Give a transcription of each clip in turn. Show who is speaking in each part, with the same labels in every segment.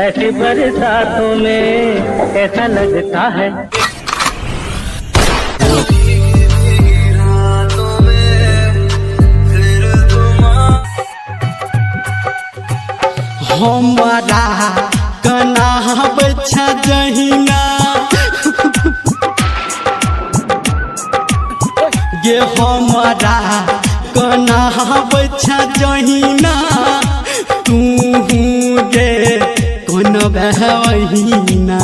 Speaker 1: ऐसी बरसातों में ऐसा लगता है।
Speaker 2: हमारा कना बच्चा जहिना ये हमारा कना बच्चा जहिना तू गे कौन बहना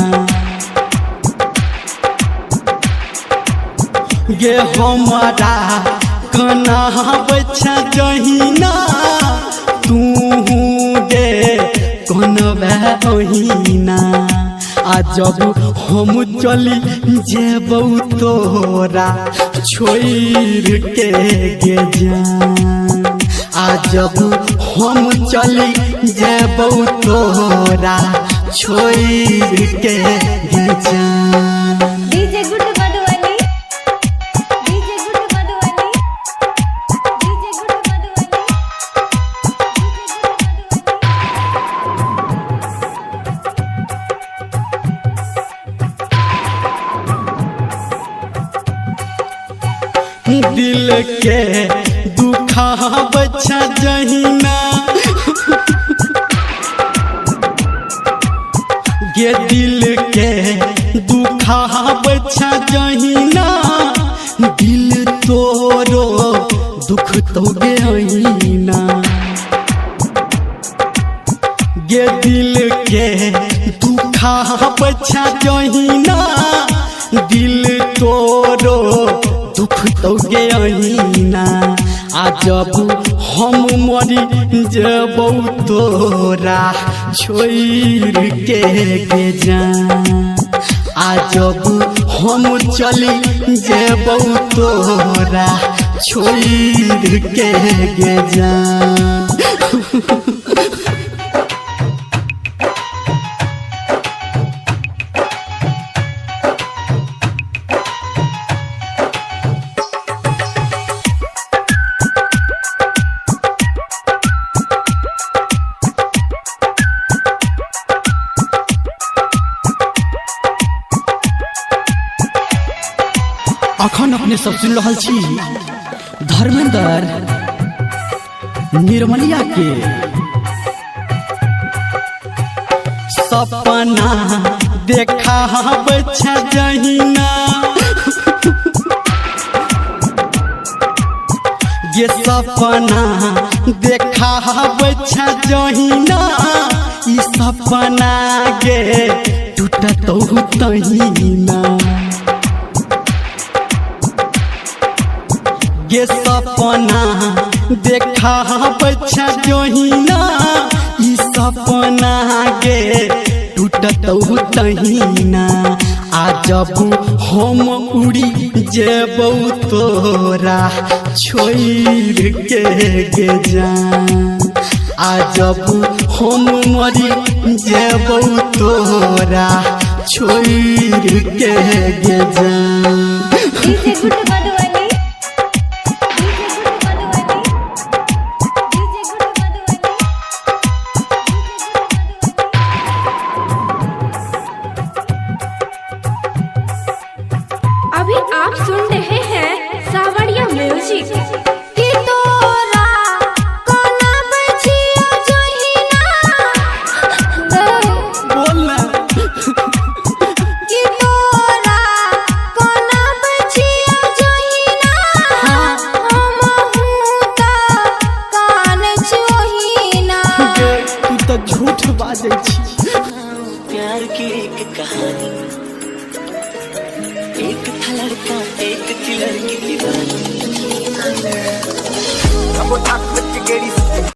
Speaker 2: ये हमारा कना बच्चा जहिना तू गे कौन बहना आ जब हम चली जेबौ तोरा छोड़ के गे जान आ जब हम चली जेबौ तोरा छोड़ के गे जान।
Speaker 3: DJ good Madhubani, DJ good Madhubani, DJ good Madhubani,
Speaker 2: दिल के दुखा बच्चा जहिना ये दिल के दुखा बच्चा जहिना दिल तोरो दुख तो गहिना ये दिल के दुखा बच्चा जहिना दिल तोरो दुख तो गहिना आ जब हम मरी जेबौ तोरा छोड़ के गे जान आ जब हम चली जेबौ तोरा छोड़ के गे जान। अखन अपने सब सुन रहा छी धर्मेंद्र निर्मलिया के सपना देखा बच्चा जहिना ये सपना देखा बच्चा जहिना ई सपना गे टूटत तहिना ये सपना देखा बच्चा जहिना ई सपना गे टूटत तहिना आ जब हम उड़ी जेबौ तोरा छोड़ के गे जान आ जब हम मरी जेबौ तोरा छोड़ के गे जान।
Speaker 3: DJ good Madhubani, DJ good Madhubani, DJ good Madhubani, अभी आप सुन रहे हैं सावरिया म्यूजिक। कि तोरा कोना बचिया जहिना
Speaker 2: बोलना
Speaker 3: कि तोरा कोना बचिया जहिना हम त कान चोहिना।
Speaker 2: तू तो झूठ बाजै छी।
Speaker 4: प्यार की एक कहानी, एक था लड़का एक थी लड़की दीवानी।